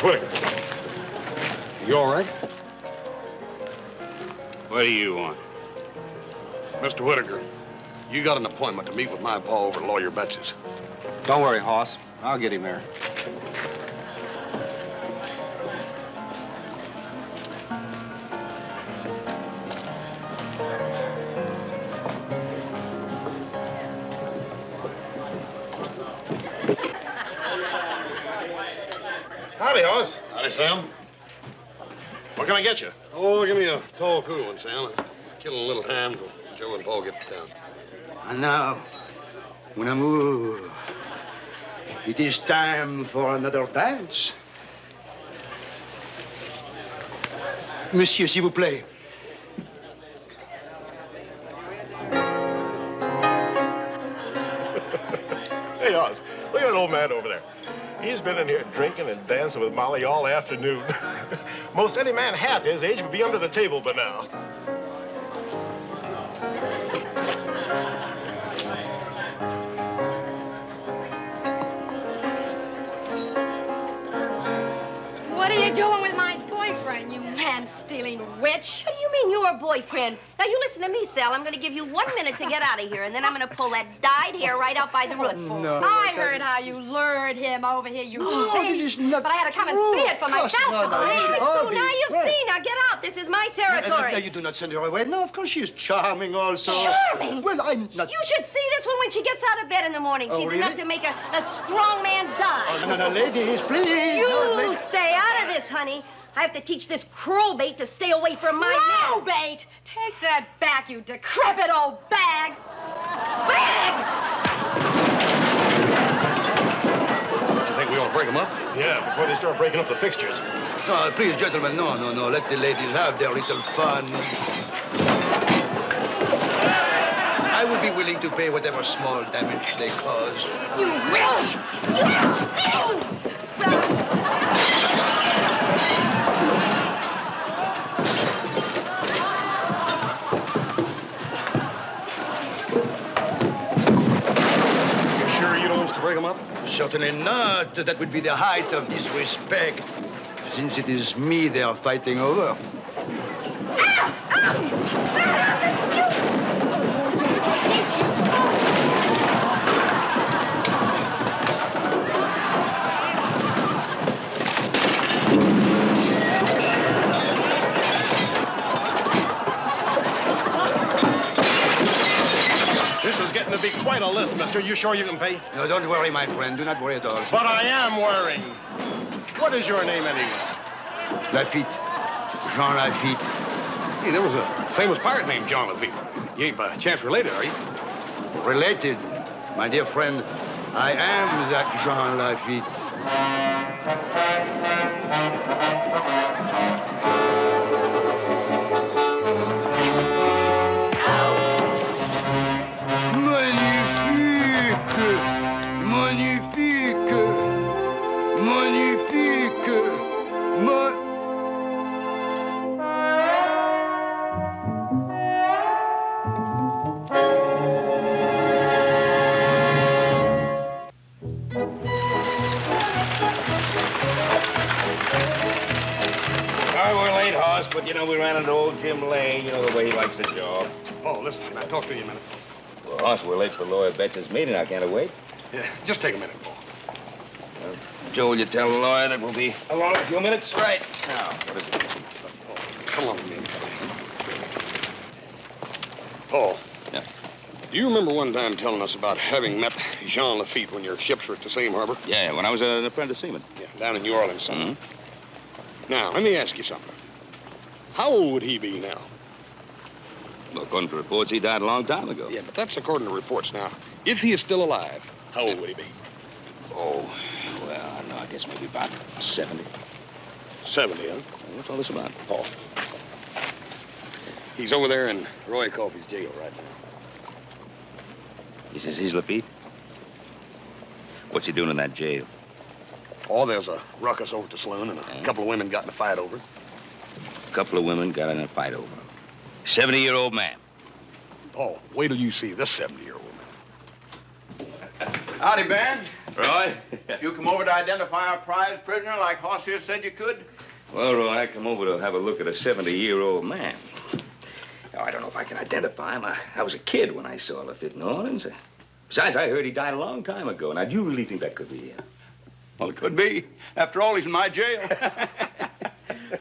Whitaker. You all right? What do you want? Mr. Whitaker, you got an appointment to meet with my pa over at Lawyer Betts's. Don't worry, Hoss. I'll get him there. Howdy, Hoss. Howdy, Sam. What can I get you? Oh, give me a tall, cool one, Sam. Killing a little time till Joe and Paul get to town. And now, mon amour, it is time for another dance. Monsieur, s'il vous plaît. Hey, Oz, look at that old man over there. He's been in here drinking and dancing with Molly all afternoon. Most any man half his age would be under the table by now. What are you doing with my boyfriend, you man-stealing witch? What do you mean, your boyfriend? Now, you listen to me, Sal. I'm going to give you 1 minute to get out of here, and then I'm going to pull that dyed hair right out by the roots. No, I heard how you lured him over here, you this is not but I had to come and true. see it for Of course myself. not. No, you should So all now be- you've Well, seen. Now, get out. This is my territory. You do not send her away. No, of course she is charming also. Charming? Well, I'm not... You should see this one when she gets out of bed in the morning. Oh, She's really? enough to make a strong man die. Oh, no, ladies, please. You No, ladies. stay out of this, honey. I have to teach this crowbait to stay away from my man. Crowbait! Take that back, you decrepit old bag! Bag! You think we ought to break them up? Yeah, before they start breaking up the fixtures. No, please, gentlemen, no. Let the ladies have their little fun. I would be willing to pay whatever small damage they cause. You witch! You sure you don't want us to break them up? Certainly not. That would be the height of disrespect, since it is me they are fighting over. This is getting to be quite a list, mister. You sure you can pay? No, don't worry, my friend. Do not worry at all. But I am worrying. What is your name, anyway? Lafitte. Jean Lafitte. Hey, there was a famous pirate named John Lafitte. You ain't by chance related, are you? Related. My dear friend, I am that Jean Lafitte. Magnifique! Magnifique! We're late, Hoss, but you know, we ran into old Jim Lane, you know, the way he likes the job. Oh, listen, can I talk to you a minute? Well, Hoss, we're late for Lawyer Betch's meeting. I can't wait. Yeah, just take a minute, Paul. Joe, will you tell the lawyer that we'll be along in a few minutes? Right. Now, what is it? Oh, come on with me. Paul. Yeah. Do you remember one time telling us about having met Jean Lafitte when your ships were at the same harbor? Yeah, when I was an apprentice seaman. Yeah, down in New Orleans somewhere. Mm-hmm. Now, let me ask you something. How old would he be now? Well, according to reports, he died a long time ago. Yeah, but that's according to reports. Now, if he is still alive, how old would he be? Oh, well, I don't know. I guess maybe about 70. 70, huh? What's all this about? Paul. He's over there in Roy Colby's jail right now. He says he's Lafitte? What's he doing in that jail? Oh, there's a ruckus over at the saloon, and a couple of women got in a fight over it. A couple of women got in a fight over him. 70-year-old man. Paul, wait till you see this 70-year-old woman. Howdy, Ben. Roy? You come over to identify our prize prisoner like Hoss here said you could? Well, Roy, I come over to have a look at a 70-year-old man. Now, I don't know if I can identify him. I was a kid when I saw Lafitte in New Orleans. Besides, I heard he died a long time ago. Now, do you really think that could be him? Well, it could be. After all, he's in my jail.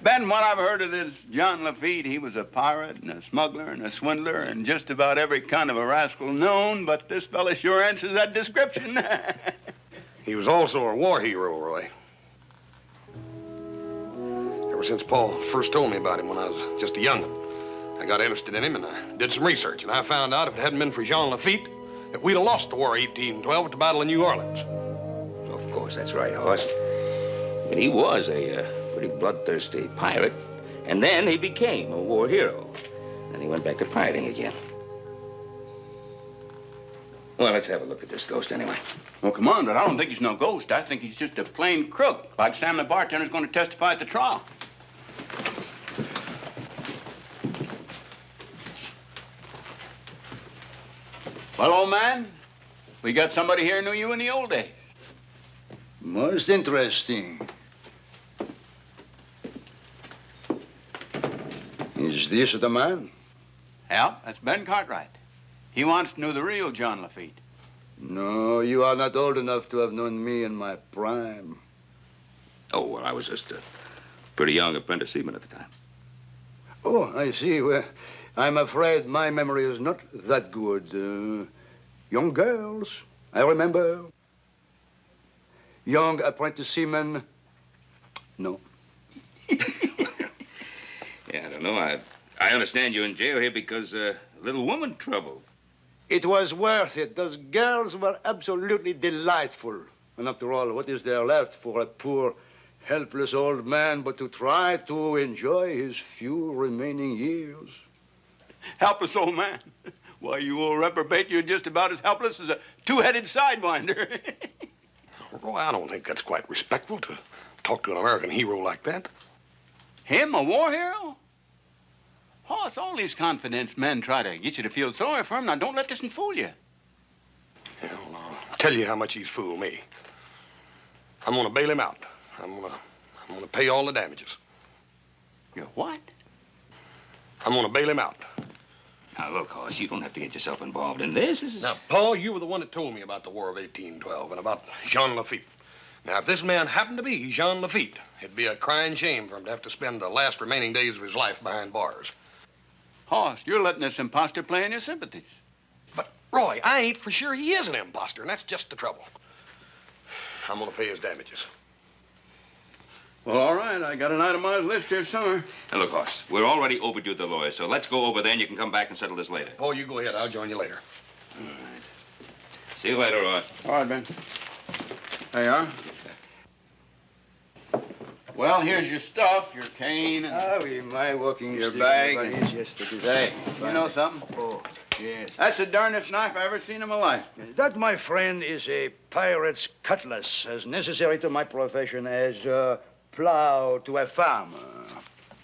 Ben, what I've heard of this John Lafitte, he was a pirate and a smuggler and a swindler and just about every kind of a rascal known, but this fella sure answers that description. He was also a war hero, Roy. Ever since Paul first told me about him when I was just a young'un, I got interested in him and I did some research, and I found out if it hadn't been for Jean Lafitte, that we'd have lost the war of 1812 at the Battle of New Orleans. Of course, that's right, Hoss. But he was a pretty bloodthirsty pirate, and then he became a war hero. Then he went back to pirating again. Well, let's have a look at this ghost anyway. Well, come on, but I don't think he's no ghost. I think he's just a plain crook, like Sam the bartender's going to testify at the trial. Well, old man, we got somebody here who knew you in the old days. Most interesting. Is this the man? Yeah, that's Ben Cartwright. He wants to know the real John Lafitte. No, you are not old enough to have known me in my prime. Oh, well, I was just a pretty young apprentice seaman at the time. Oh, I see. Well, I'm afraid my memory is not that good. Young girls, I remember. Young apprentice seamen, no. Yeah, I don't know. I understand you're in jail here because little woman trouble. It was worth it. Those girls were absolutely delightful. And after all, what is there left for a poor, helpless old man but to try to enjoy his few remaining years? Helpless old man. Why, you old reprobate, you're just about as helpless as a two-headed sidewinder. Roy, I don't think that's quite respectful to talk to an American hero like that. Him, a war hero? Hoss, all these confidence men try to get you to feel sorry for him. Now, don't let this one fool you. Yeah, well, I'll tell you how much he's fooled me. I'm gonna bail him out. I'm gonna pay all the damages. You what? I'm gonna bail him out. Now, look, Hoss, you don't have to get yourself involved in this. Now, Paul, you were the one that told me about the War of 1812 and about Jean Lafitte. Now, if this man happened to be Jean Lafitte, it'd be a crying shame for him to have to spend the last remaining days of his life behind bars. Hoss, you're letting this imposter play in your sympathies. But, Roy, I ain't for sure he is an imposter, and that's just the trouble. I'm gonna pay his damages. Well, all right. I got an itemized list here somewhere. Now, look, Hoss, we're already overdue at the lawyer, so let's go over there and you can come back and settle this later. Paul, you go ahead. I'll join you later. All right. See you later, Roy. All right, Ben. There you are. Well, here's your stuff, your cane. My walking Your stick, bag. everybody. Yes, that is Hey, fine. you know something? Oh, yes. That's the darnest knife I ever seen in my life. That, my friend, is a pirate's cutlass, as necessary to my profession as a plow to a farmer.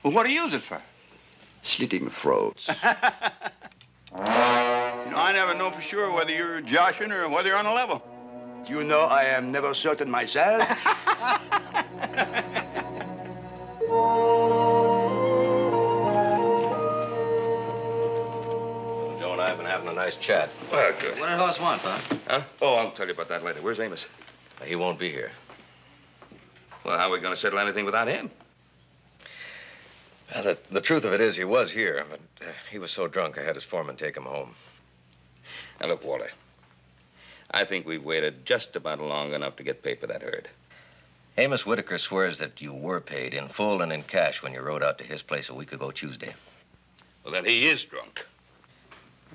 Well, what do you use it for? Slitting throats. You know, I never know for sure whether you're joshing or whether you're on a level. You know I am never certain myself. Joe and I have been having a nice chat. Well, good. What did Hoss want, Pop? Huh? Oh, I'll tell you about that later. Where's Amos? He won't be here. Well, how are we going to settle anything without him? Well, the truth of it is he was here, but he was so drunk I had his foreman take him home. Now, look, Walter. I think we've waited just about long enough to get paid for that herd. Amos Whitaker swears that you were paid in full and in cash when you rode out to his place a week ago Tuesday. Well, then he is drunk.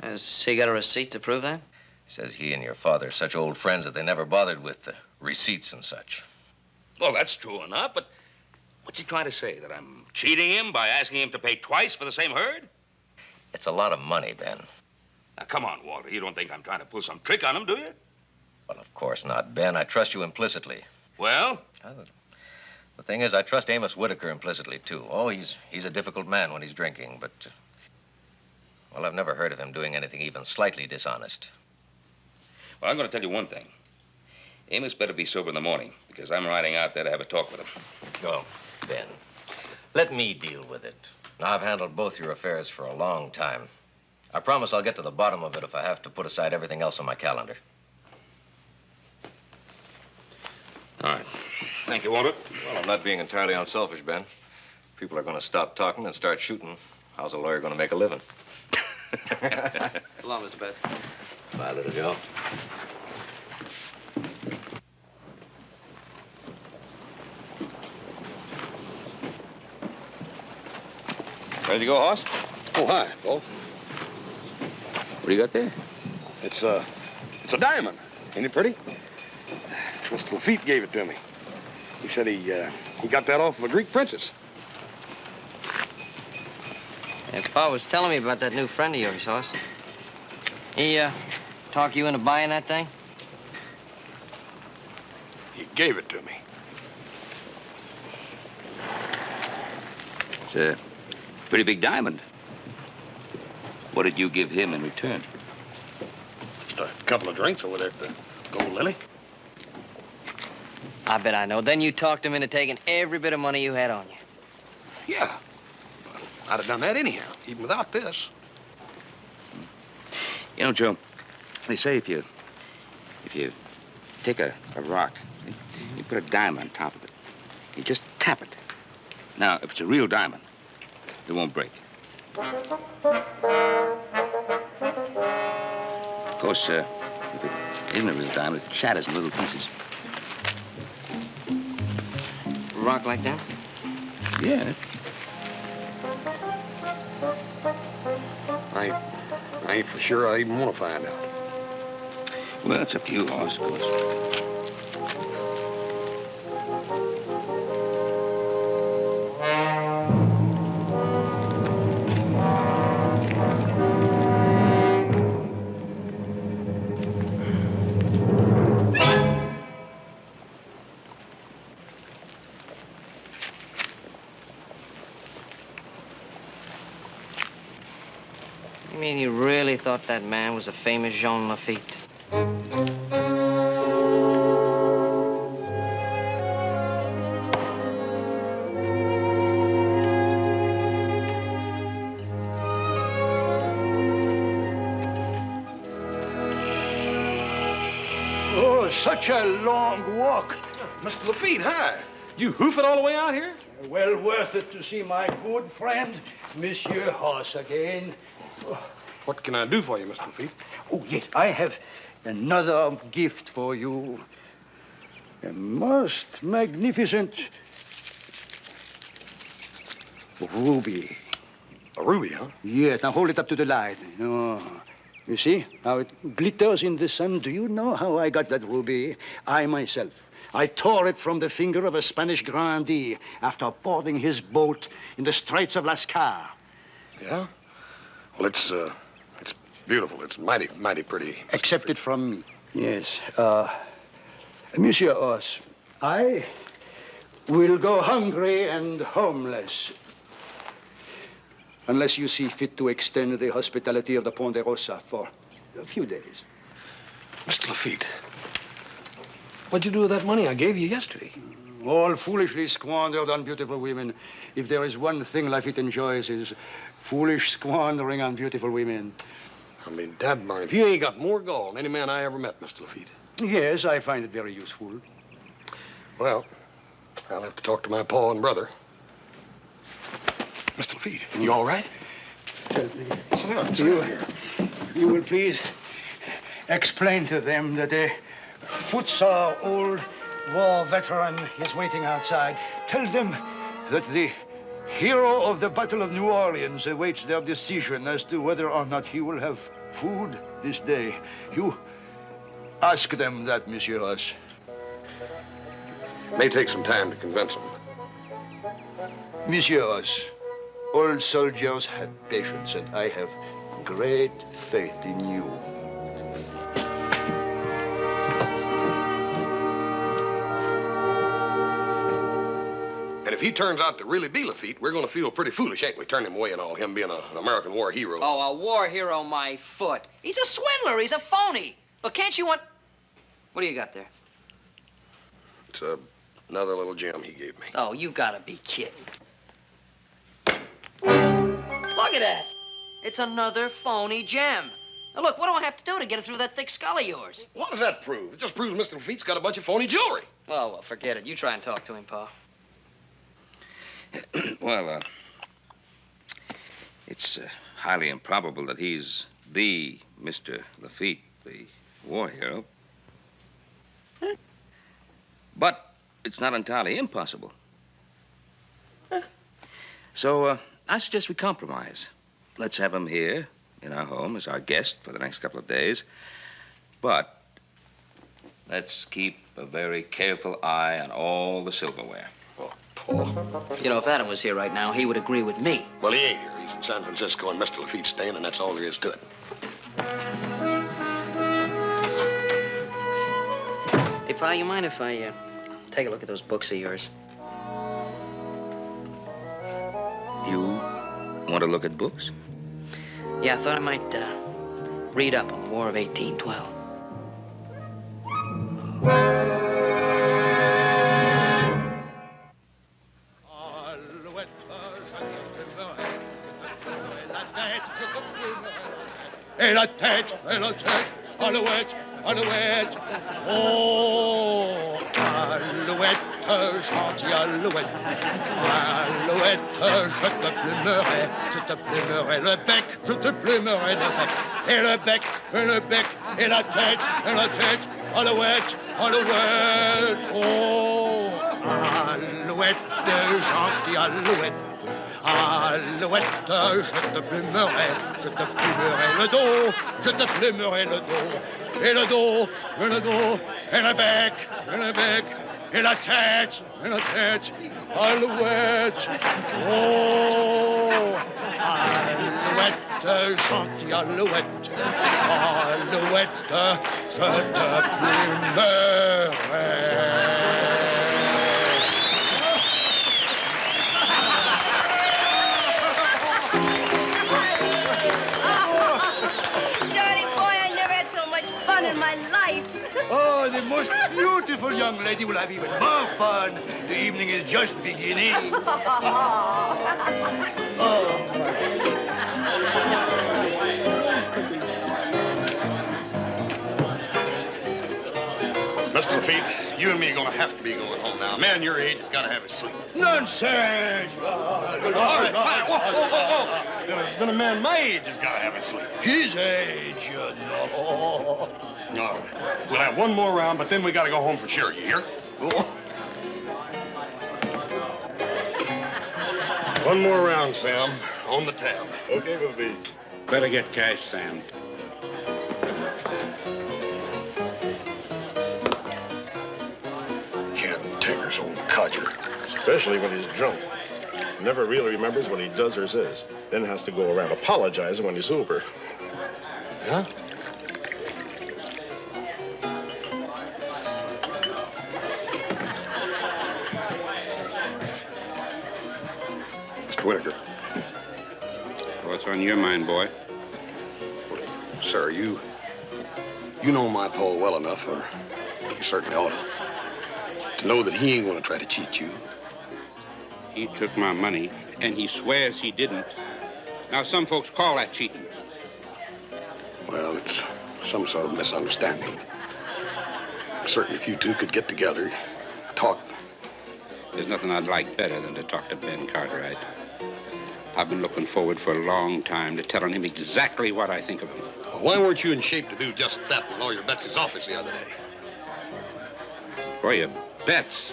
Has he got a receipt to prove that? He says he and your father are such old friends that they never bothered with the receipts and such. Well, that's true enough, but what's he trying to say? That I'm cheating him by asking him to pay twice for the same herd? It's a lot of money, Ben. Now, come on, Walter. You don't think I'm trying to pull some trick on him, do you? Well, of course not, Ben. I trust you implicitly. Well? The thing is, I trust Amos Whitaker implicitly, too. Oh, he's a difficult man when he's drinking, but... well, I've never heard of him doing anything even slightly dishonest. Well, I'm going to tell you one thing. Amos better be sober in the morning, because I'm riding out there to have a talk with him. Oh, Ben, let me deal with it. Now, I've handled both your affairs for a long time. I promise I'll get to the bottom of it if I have to put aside everything else on my calendar. All right. Thank you, Walter. Well, I'm not being entirely unselfish, Ben. People are going to stop talking and start shooting. How's a lawyer going to make a living? So long, Mr. Betts. Bye, little Joe. Ready to go, Hoss? Oh, hi, Paul. What do you got there? It's a diamond. Ain't it pretty? Mr. Lafitte gave it to me. He said he got that off of a Greek princess. Yeah, Pa was telling me about that new friend of yours, Hoss. He, talk you into buying that thing? He gave it to me. It's a pretty big diamond. What did you give him in return? Just a couple of drinks over there at the Gold Lily. I bet I know. Then you talked him into taking every bit of money you had on you. Yeah. Well, I'd have done that anyhow, even without this. You know, Joe, they say if you take a rock, you put a diamond on top of it. You just tap it. Now, if it's a real diamond, it won't break. Of course, if it isn't a real diamond, it shatters in little pieces. Rock like that? Yeah. I ain't for sure I even want to find out. Well, it's up to you, Hoss, of course. You mean you really thought that man was a famous Jean Lafitte? Oh, such a long walk. Mr. Lafitte, hi. You hoof it all the way out here? Well worth it to see my good friend, Monsieur Hoss, again. What can I do for you, Mr. Lafitte? Oh, yes, I have another gift for you. A most magnificent ruby. A ruby, huh? Yes, now hold it up to the light. Oh. You see how it glitters in the sun? Do you know how I got that ruby? I myself. I tore it from the finger of a Spanish grandee after boarding his boat in the Straits of Lascar. Yeah? Well, it's beautiful. It's mighty pretty. Accept it from me. Yes. Monsieur Hoss, I will go hungry and homeless unless you see fit to extend the hospitality of the Ponderosa for a few days. Mr. Lafitte, what'd you do with that money I gave you yesterday? All foolishly squandered on beautiful women. If there is one thing Lafitte enjoys, is foolish squandering on beautiful women. I mean, dadburn, if you ain't got more gall than any man I ever met, Mr. Lafitte. Yes, I find it very useful. Well, I'll have to talk to my pa and brother. Mr. Lafitte, you all right? You will please explain to them that a footsore old war veteran is waiting outside. Tell them that the hero of the Battle of New Orleans awaits their decision as to whether or not he will have food this day. You ask them that, Monsieur Hoss. May take some time to convince them. Monsieur Hoss, old soldiers have patience, and I have great faith in you. And if he turns out to really be Lafitte, we're going to feel pretty foolish, ain't we, turning him away and all, him being an American war hero. Oh, a war hero, my foot. He's a swindler. He's a phony. But can't you What do you got there? It's another little gem he gave me. Oh, you gotta be kidding. Look at that. It's another phony gem. Now, look, what do I have to do to get it through that thick skull of yours? What does that prove? It just proves Mr. Lafitte's got a bunch of phony jewelry. Oh, well, forget it. You try and talk to him, Pa. Well, it's highly improbable that he's the Mr. Lafitte, the war hero. But it's not entirely impossible. So I suggest we compromise. Let's have him here in our home as our guest for the next couple of days. But let's keep a very careful eye on all the silverware. Oh, Paul. You know, if Adam was here right now, he would agree with me. Well, he ain't here. He's in San Francisco, and Mr. Lafitte's staying, and that's all there is to it. Hey, Pa, you mind if I take a look at those books of yours? You want to look at books? Yeah, I thought I might read up on the War of 1812. Et la tête, alouette, alouette. Oh, alouette, gentille alouette. Alouette, je te plumerai le bec, je te plumerai le bec. Et le bec, et la tête, alouette, alouette. Oh, alouette, gentille alouette. Alouette, je te plumerai le dos, je te plumerai le dos, et le dos, et le bec, et la tête, alouette, oh, alouette, gentille alouette, alouette, je te plumerai. Oh, the most beautiful young lady will have even more fun. The evening is just beginning. Mr. Lafitte, you and me are going to have to be going home now. A man your age has got to have his sleep. Nonsense! All right, fine. Whoa. Then a man my age has got to have his sleep. His age, no. All right. We'll have one more round, but then we got to go home for sure. You hear? One more round, Sam. On the tab. Okay, we'll be. Better get cash, Sam. Cantankerous old codger. Especially when he's drunk. Never really remembers what he does or says. Then has to go around apologizing when he's sober. Huh? Mr. Whitaker. What's on your mind, boy? Sir, you know my Paul well enough, or you certainly ought to know that he ain't going to try to cheat you. He took my money, and he swears he didn't. Now, some folks call that cheating. Well, it's some sort of misunderstanding. Certainly, if you two could get together, talk. There's nothing I'd like better than to talk to Ben Cartwright. I've been looking forward for a long time to telling him exactly what I think of him. Well, why weren't you in shape to do just that in Lawyer Betts' office the other day? Lawyer Betts?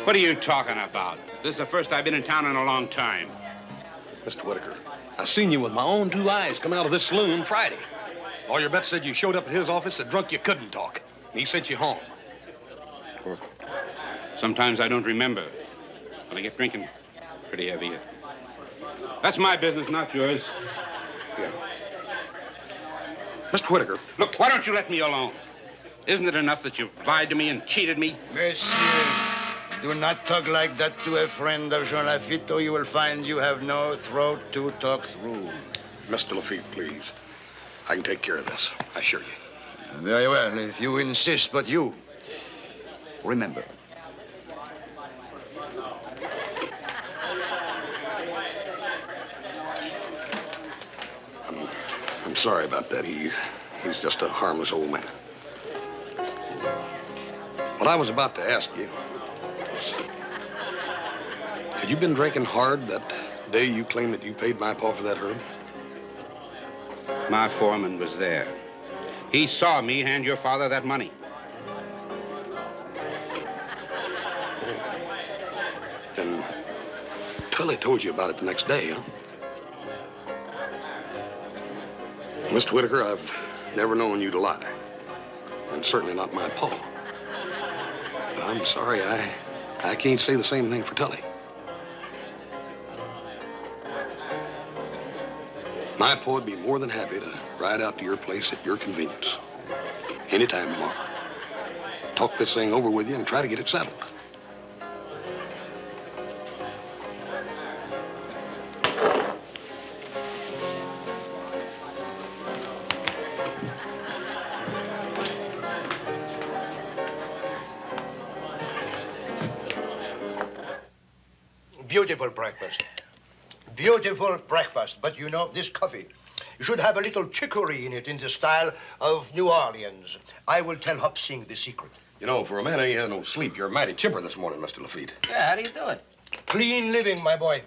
What are you talking about? This is the first I've been in town in a long time. Mr. Whitaker, I seen you with my own two eyes come out of this saloon Friday. Lawyer Betts said you showed up at his office so drunk you couldn't talk, and he sent you home. Well, sometimes I don't remember. When I get drinking pretty heavy. That's my business, not yours. Yeah. Mr. Whitaker. Look, why don't you let me alone? Isn't it enough that you've lied to me and cheated me? Monsieur, do not talk like that to a friend of Jean Lafitte, or you will find you have no throat to talk through. Mr. Lafitte, please. I can take care of this, I assure you. Very well, if you insist, but you. Remember. I'm sorry about that. He's just a harmless old man. What I was about to ask you was, had you been drinking hard that day you claimed that you paid my pa for that herd? My foreman was there. He saw me hand your father that money. Then Tully told you about it the next day, huh? Mr. Whitaker, I've never known you to lie. And certainly not my pa. But I'm sorry, I can't say the same thing for Tully. My pa would be more than happy to ride out to your place at your convenience. Anytime tomorrow. Talk this thing over with you and try to get it settled. Beautiful breakfast. Beautiful breakfast. But you know, this coffee should have a little chicory in it in the style of New Orleans. I will tell Hop Sing the secret. You know, for a man who ain't had no sleep, you're mighty chipper this morning, Mr. Lafitte. Yeah, how do you do it? Clean living, my boy.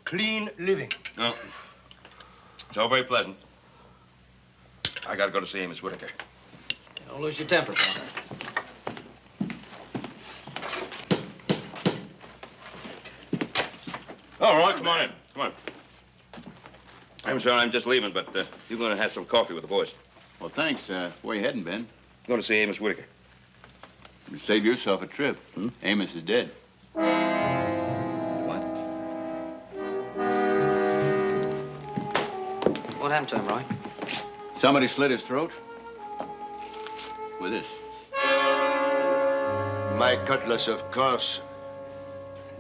Clean living. No. It's all very pleasant. I gotta go to see Amos Whitaker. Don't lose your temper, pal. All right, come on in. Come on. I'm sorry, I'm just leaving, but you're going to have some coffee with the boys. Well, thanks. Where you heading, Ben? Going to see Amos Whitaker. You save yourself a trip. Amos is dead. What? What happened to him, Roy? Somebody slit his throat with this. My cutlass, of course.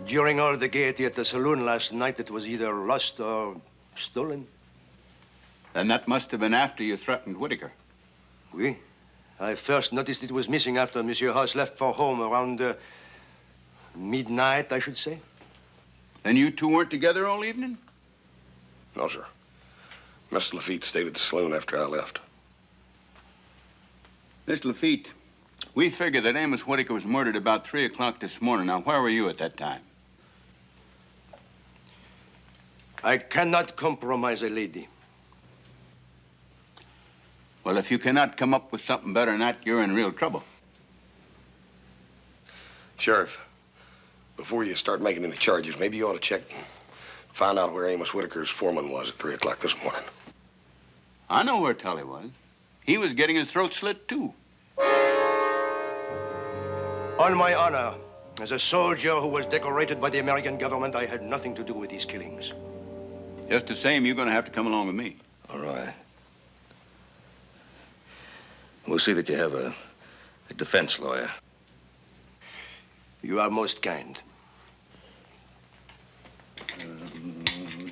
During all the gaiety at the saloon last night, it was either lost or stolen. And that must have been after you threatened Whitaker. Oui. I first noticed it was missing after Monsieur House left for home around midnight, I should say. And you two weren't together all evening? No, sir. Mr. Lafitte stayed at the saloon after I left. Mr. Lafitte, we figured that Amos Whitaker was murdered about 3 o'clock this morning. Now, where were you at that time? I cannot compromise a lady. Well, if you cannot come up with something better than that, you're in real trouble. Sheriff, before you start making any charges, maybe you ought to check and find out where Amos Whitaker's foreman was at 3 o'clock this morning. I know where Tully was. He was getting his throat slit, too. On my honor, as a soldier who was decorated by the American government, I had nothing to do with these killings. Just the same, you're going to have to come along with me. All right. We'll see that you have a defense lawyer. You are most kind.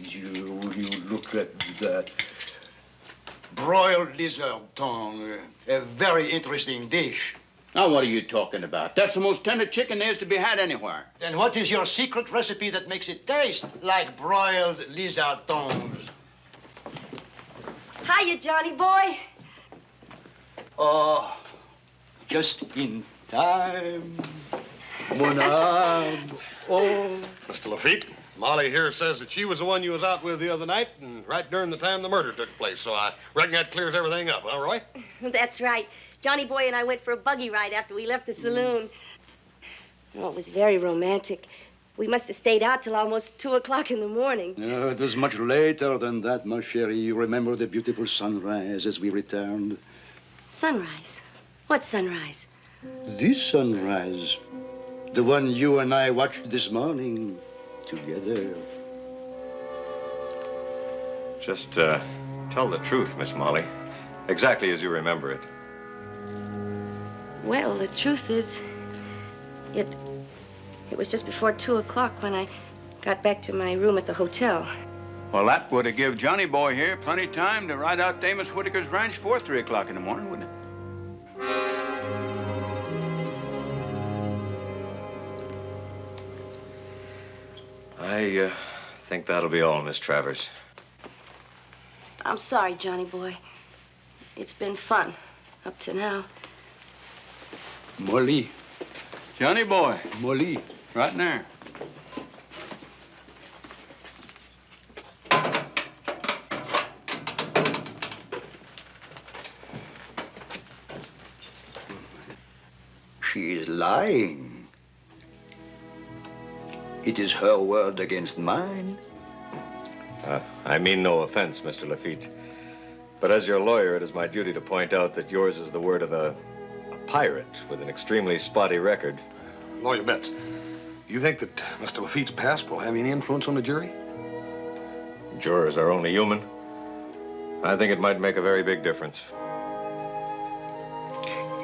You look at that. Broiled lizard tongue. A very interesting dish. Now, what are you talking about? That's the most tender chicken there's to be had anywhere. Then what is your secret recipe that makes it taste like broiled lizard tongues? Hiya, Johnny boy. Oh, just in time. Mon âme. Oh. Mr. Lafitte, Molly here says that she was the one you was out with the other night and right during the time the murder took place. So I reckon that clears everything up, huh, Roy? That's right. Johnny boy and I went for a buggy ride after we left the saloon. Oh, it was very romantic. We must have stayed out till almost 2 o'clock in the morning. No, it was much later than that, ma chérie. You remember the beautiful sunrise as we returned? Sunrise? What sunrise? This sunrise. The one you and I watched this morning together. Just tell the truth, Miss Molly. Exactly as you remember it. Well, the truth is, it was just before 2 o'clock when I got back to my room at the hotel. Well, that would have given Johnny boy here plenty of time to ride out to Amos Whitaker's ranch before 3 o'clock in the morning, wouldn't it? I think that'll be all, Miss Travers. I'm sorry, Johnny boy. It's been fun up to now. Molly. Johnny boy. Molly. Right in there. She is lying. It is her word against mine. I mean no offense, Mr. Lafitte. But as your lawyer, it is my duty to point out that yours is the word of a pirate with an extremely spotty record. Lawyer Betts, you think that Mr. Lafitte's past will have any influence on the jury? Jurors are only human. I think it might make a very big difference.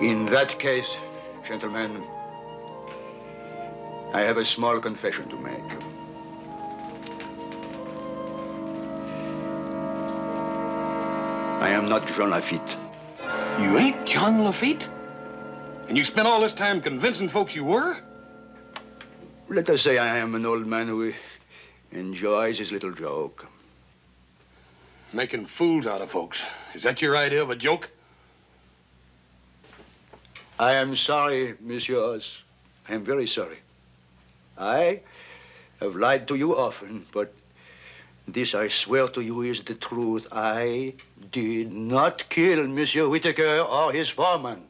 In that case, gentlemen, I have a small confession to make. I am not John Lafitte. You ain't John Lafitte? And you spent all this time convincing folks you were? Let us say I am an old man who enjoys his little joke. Making fools out of folks. Is that your idea of a joke? I am sorry, messieurs. I am very sorry. I have lied to you often, but this, I swear to you, is the truth. I did not kill Monsieur Whitaker or his foreman.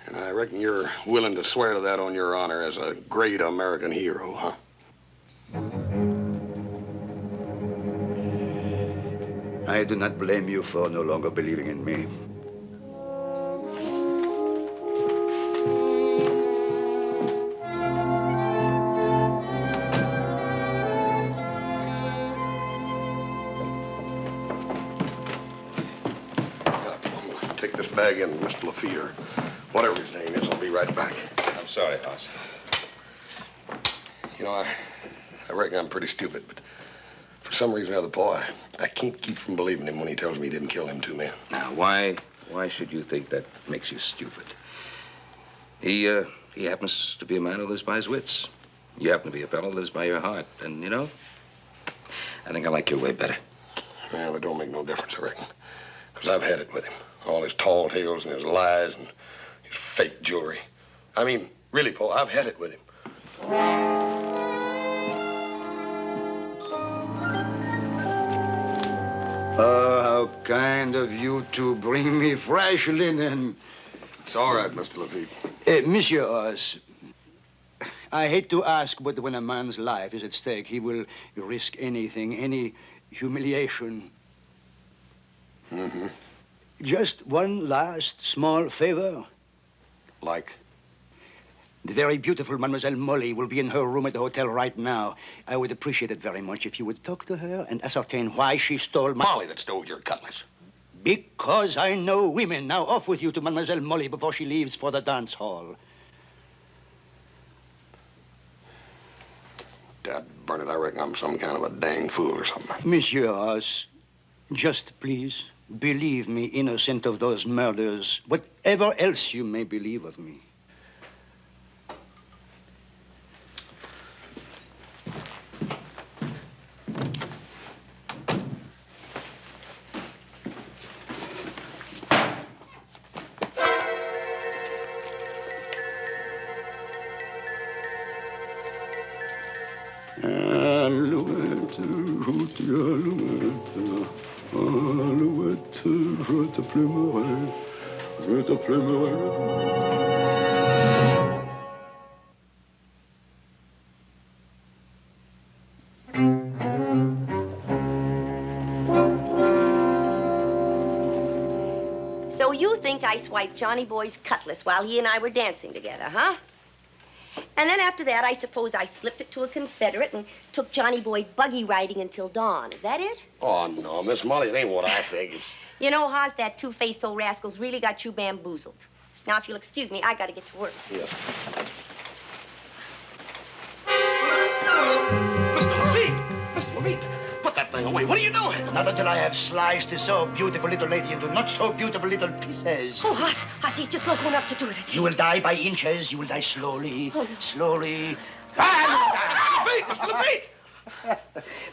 And I reckon you're willing to swear to that on your honor as a great American hero, huh? I do not blame you for no longer believing in me. Take this bag in, Mr. Lafitte, or whatever his name is. I'll be right back. I'm sorry, Hoss. You know, I reckon I'm pretty stupid, but for some reason or other, Paul, I can't keep from believing him when he tells me he didn't kill them two men. Now, why should you think that makes you stupid? He happens to be a man who lives by his wits. You happen to be a fellow who lives by your heart. And, you know, I think I like your way better. Well, it don't make no difference, I reckon. Because I've had it with him. All his tall tales and his lies and his fake jewelry. I mean, really, Paul, I've had it with him. Oh, how kind of you to bring me fresh linen. It's all right, Mr. Lafitte. Monsieur Oz, I hate to ask, but when a man's life is at stake, he will risk anything, any humiliation. Mm-hmm. Just one last small favor. Like? The very beautiful Mademoiselle Molly will be in her room at the hotel right now. I would appreciate it very much if you would talk to her and ascertain why she stole my... Molly that stole your cutlass. Because I know women. Now off with you to Mademoiselle Molly before she leaves for the dance hall. Dad burn it, I reckon I'm some kind of a dang fool or something. Monsieur Oz, just please believe me innocent of those murders, whatever else you may believe of me. Je te plumerai, je te plumerai. So you think I swiped Johnny Boy's cutlass while he and I were dancing together, huh? And then after that, I suppose I slipped it to a Confederate and took Johnny Boy buggy riding until dawn. Is that it? Oh, no, Miss Molly, it ain't what I think. It's... You know, Haas, that two-faced old rascal's really got you bamboozled. Now, if you'll excuse me, I gotta get to work. Yes. Mr. Lafitte! Mr. Lafitte! Put that thing away. What are you doing? Not until I have sliced this so beautiful little lady into not so beautiful little pieces. Oh, Haas, he's just loco enough to do it. You will die by inches. You will die slowly, slowly. Mr. Lafitte! Mr. Lafitte!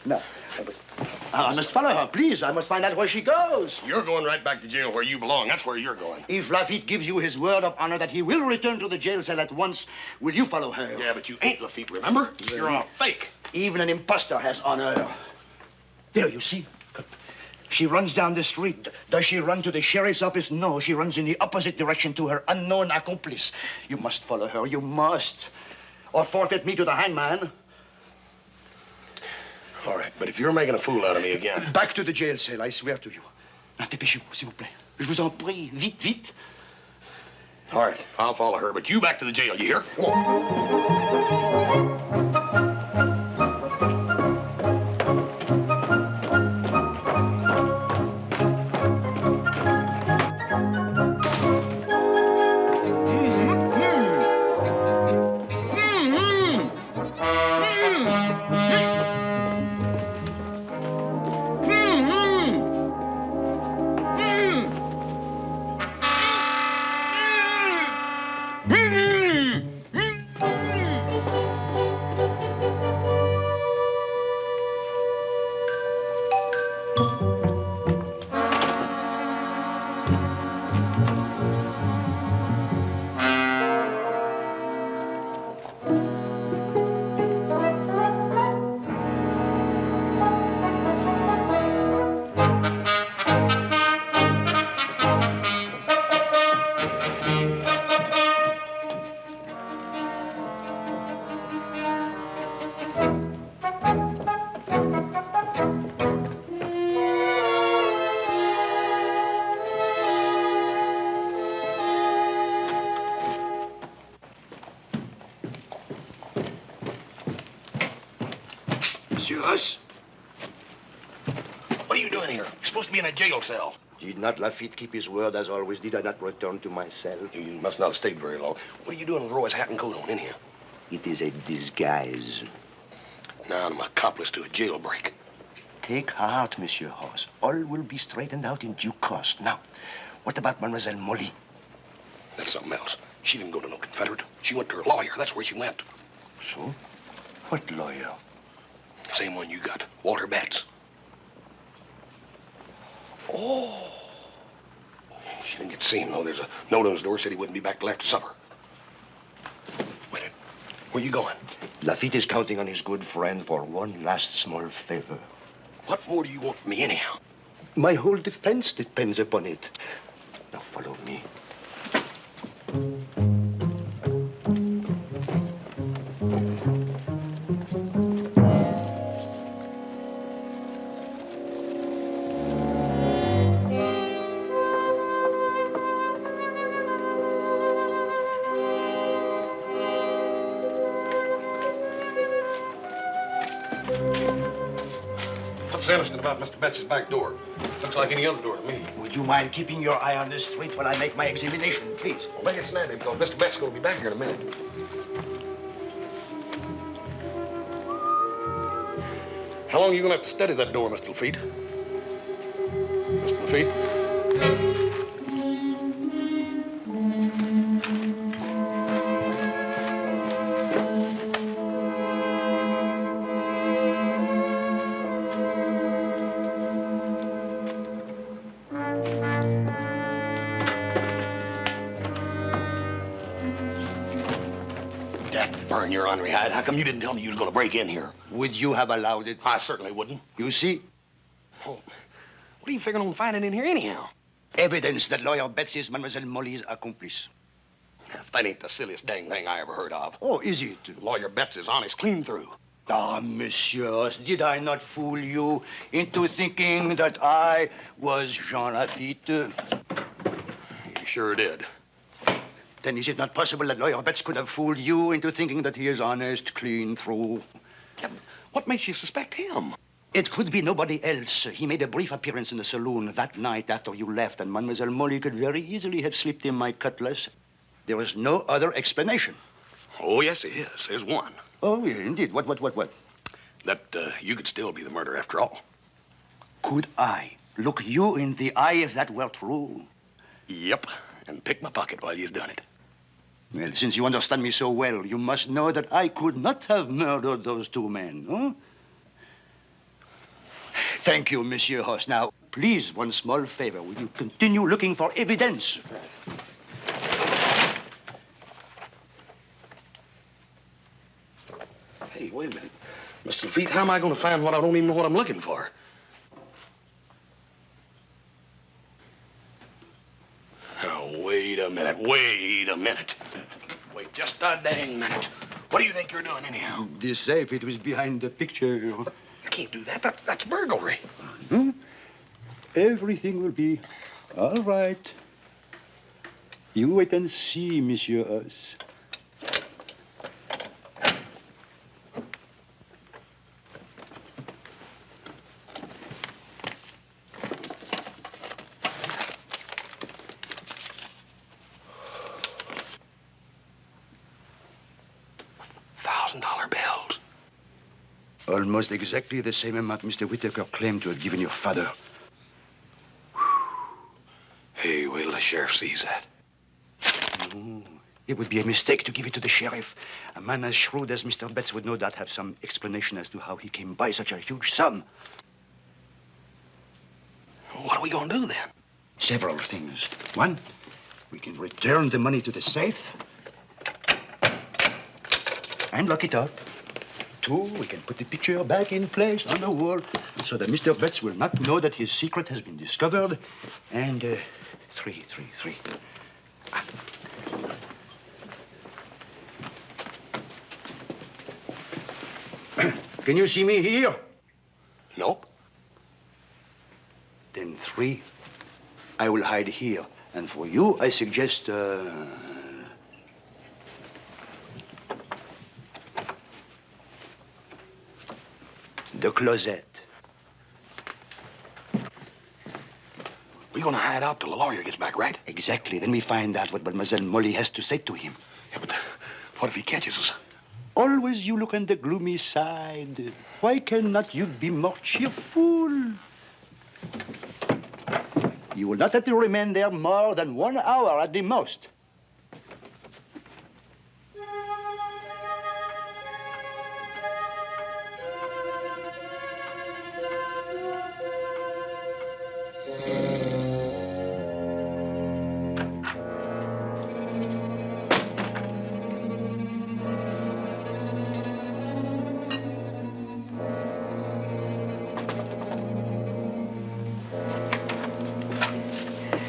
No. I must follow her, please. I must find out where she goes. You're going right back to jail where you belong. That's where you're going. If Lafitte gives you his word of honor that he will return to the jail cell at once, will you follow her? Yeah, but you ain't Lafitte, remember? You're a fake. Even an imposter has honor. There, you see? She runs down the street. Does she run to the sheriff's office? No, she runs in the opposite direction to her unknown accomplice. You must follow her. You must. Or forfeit me to the hangman. All right, but if you're making a fool out of me again... Back to the jail cell, I swear to you. Now, dépêchez-vous, s'il vous plaît. Je vous en prie. Vite, vite. All right, I'll follow her, but you back to the jail, you hear? Come on. What are you doing here? You're supposed to be in a jail cell. Did not Lafitte keep his word as always? Did I not return to my cell? You must not have stayed very long. What are you doing with Roy's hat and coat on in here? It is a disguise. Now I'm accomplice to a jailbreak. Take heart, Monsieur Hoss. All will be straightened out in due course. Now, what about Mademoiselle Molly? That's something else. She didn't go to no Confederate. She went to her lawyer. That's where she went. So? What lawyer? Same one you got, Walter Betts. Oh. She didn't get to see him, though. There's a note on his door said he wouldn't be back till after supper. Wait a minute. Where you going? Lafitte is counting on his good friend for one last small favor. What more do you want from me, anyhow? My whole defense depends upon it. Now follow me. What's interesting about Mr. Betts' back door? Looks like any other door to me. Would you mind keeping your eye on the street while I make my examination, please? Well, make it snappy, because Mr. Betts is going to be back here in a minute. How long are you going to have to study that door, Mr. Lafitte? Mr. Lafitte? Burn your ornery hide. How come you didn't tell me you was going to break in here? Would you have allowed it? I certainly wouldn't. You see? Oh, what are you figuring on finding in here anyhow? Evidence that Lawyer Betts is Mademoiselle Molly's accomplice. If that ain't the silliest dang thing I ever heard of. Oh, is it? Lawyer Betts is honest clean through. Ah, monsieur, did I not fool you into thinking that I was Jean Lafitte? You sure did. Then is it not possible that Lawyer Betts could have fooled you into thinking that he is honest, clean through? Yeah, what makes you suspect him? It could be nobody else. He made a brief appearance in the saloon that night after you left, and Mademoiselle Molly could very easily have slipped him my cutlass. There is no other explanation. Oh, yes, there is. There's one. Oh, yeah, indeed. What? That you could still be the murderer after all. Could I look you in the eye if that were true? Yep, and pick my pocket while you've done it. Well, since you understand me so well, you must know that I could not have murdered those two men, huh? Thank you, Monsieur Hoss. Now, please, one small favor. Will you continue looking for evidence? Hey, wait a minute. Mr. Lafitte, how am I going to find what I don't even know what I'm looking for? Oh, wait a minute. Wait a minute. Wait just a dang minute. What do you think you're doing, anyhow? This safe, it was behind the picture. You can't do that. That's burglary. Hmm? Everything will be all right. You wait and see, Monsieur Hoss. $1,000 bills. Almost exactly the same amount Mr. Whittaker claimed to have given your father. Hey, wait till the sheriff sees that. Oh, it would be a mistake to give it to the sheriff. A man as shrewd as Mr. Betts would no doubt have some explanation as to how he came by such a huge sum. What are we going to do then? Several things. One, we can return the money to the safe and lock it up. Two, we can put the picture back in place on the wall so that Mr. Betts will not know that his secret has been discovered. And three. Ah. Can you see me here? Nope. Then three, I will hide here. And for you, I suggest, the closet. We're going to hide out till the lawyer gets back, right? Exactly. Then we find out what Mademoiselle Molly has to say to him. Yeah, but what if he catches us? Always you look on the gloomy side. Why cannot you be more cheerful? You will not have to remain there more than 1 hour at the most.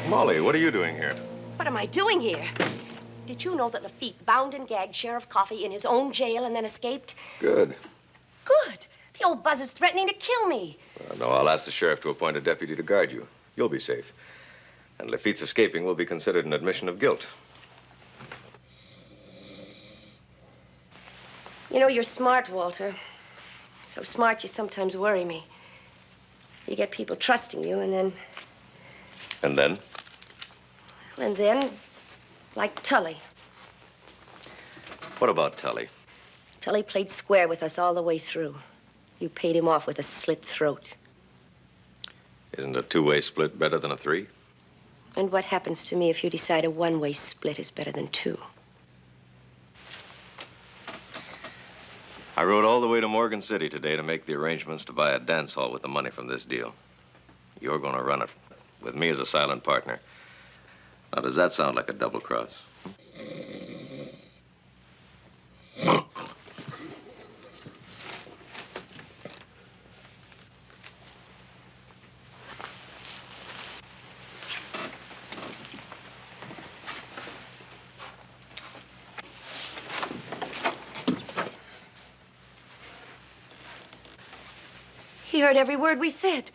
Molly, what are you doing here? What am I doing here? Did you know that Lafitte bound and gagged Sheriff Coffey in his own jail and then escaped? Good. Good. The old buzz is threatening to kill me. No, I'll ask the sheriff to appoint a deputy to guard you. You'll be safe. And Lafitte's escaping will be considered an admission of guilt. You know, you're smart, Walter. So smart you sometimes worry me. You get people trusting you, and then... And then? And then, like Tully. What about Tully? Tully played square with us all the way through. You paid him off with a slit throat. Isn't a two-way split better than a three? And what happens to me if you decide a one-way split is better than two? I rode all the way to Morgan City today to make the arrangements to buy a dance hall with the money from this deal. You're going to run it with me as a silent partner. Now, does that sound like a double cross? He heard every word we said.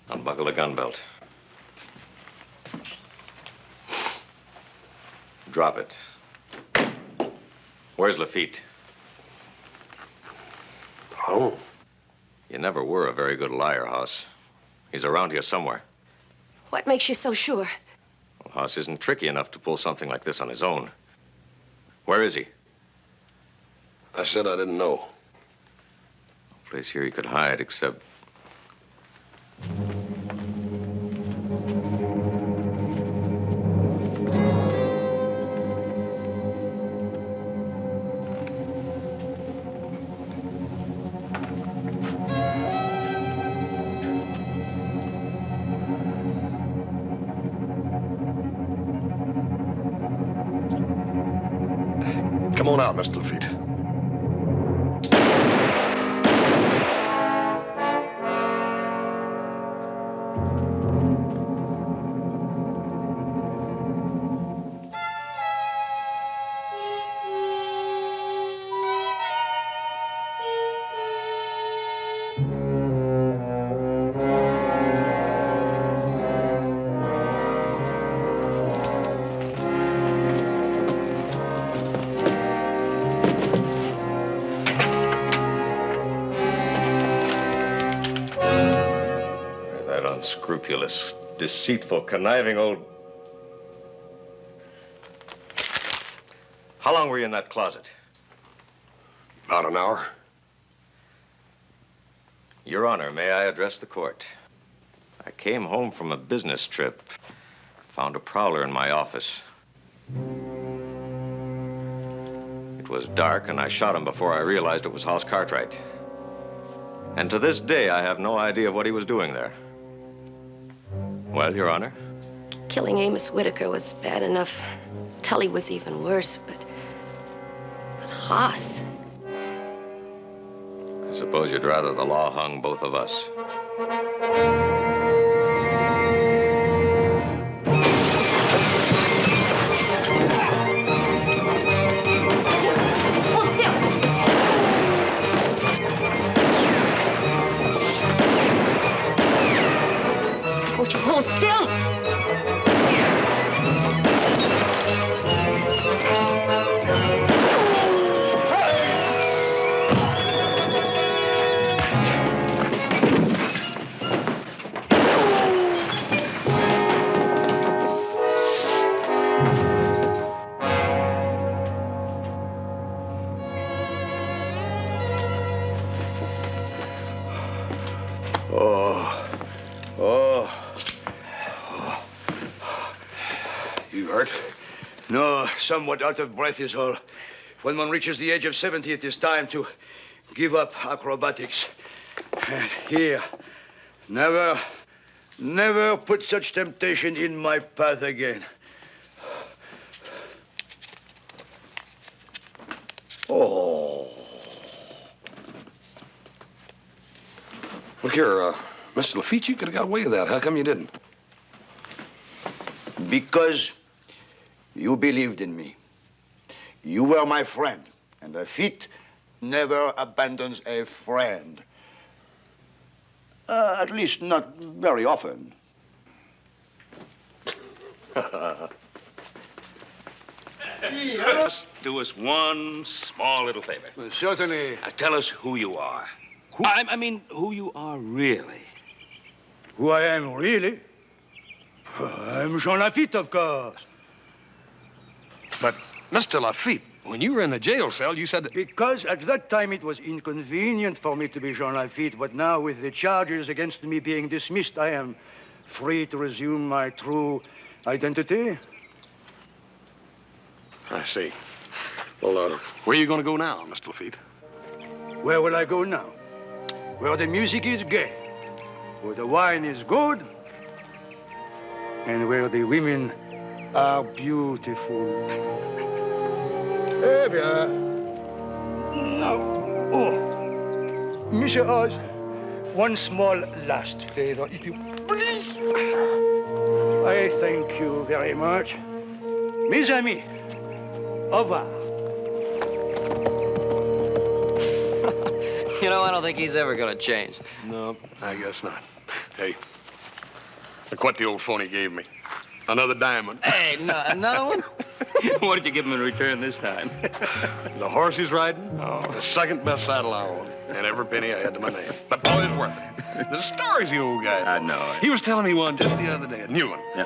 Unbuckle the gun belt. Drop it. Where's Lafitte? Oh. You never were a very good liar, Hoss. He's around here somewhere. What makes you so sure? Well, Hoss isn't tricky enough to pull something like this on his own. Where is he? I said I didn't know. No place here he could hide except... Come on out, Mr. Lafitte. Unscrupulous, deceitful, conniving old... How long were you in that closet? About an hour. Your Honor, may I address the court? I came home from a business trip, found a prowler in my office. It was dark, and I shot him before I realized it was House Cartwright. And to this day, I have no idea of what he was doing there. Well, Your Honor? Killing Amos Whitaker was bad enough. Tully was even worse, but Haas. I suppose you'd rather the law hung both of us. Won't you hold still? No, somewhat out of breath is all. When one reaches the age of 70, it is time to give up acrobatics. And here, never put such temptation in my path again. Oh. Look here, Mr. Lafitte, you could have got away with that. How come you didn't? Because you believed in me. You were my friend, and Lafitte never abandons a friend. At least not very often. Just do us one small little favor. Well, certainly. Now, tell us who you are. I mean, who you are really. Who I am really? I'm Jean Lafitte, of course. But, Mr. Lafitte, when you were in the jail cell, you said that... Because at that time it was inconvenient for me to be Jean Lafitte, but now with the charges against me being dismissed, I am free to resume my true identity. I see. Well, where are you going to go now, Mr. Lafitte? Where will I go now? Where the music is gay, where the wine is good, and where the women are beautiful. Eh bien. Now, Monsieur Oz, one small last favor, if you please. I thank you very much. Mes amis, au revoir. You know, I don't think he's ever gonna change. No, I guess not. Hey, look what the old phony gave me. Another diamond. Hey, no, another one? What did you give him in return this time? The horse he's riding, the second best saddle I own, and every penny I had to my name. But boy, it's worth it. The stories the old guy told. I know it. He was telling me one just the other day, a new one. Yeah.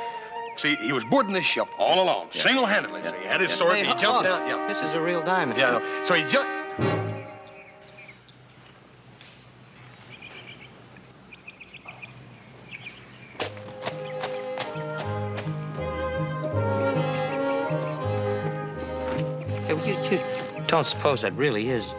See, he was boarding this ship all alone, single-handedly. Yeah. So he had his sword, Hey, and he jumped Hoss, down. Yeah. This is a real diamond. Yeah, so he jumped. You don't suppose that really is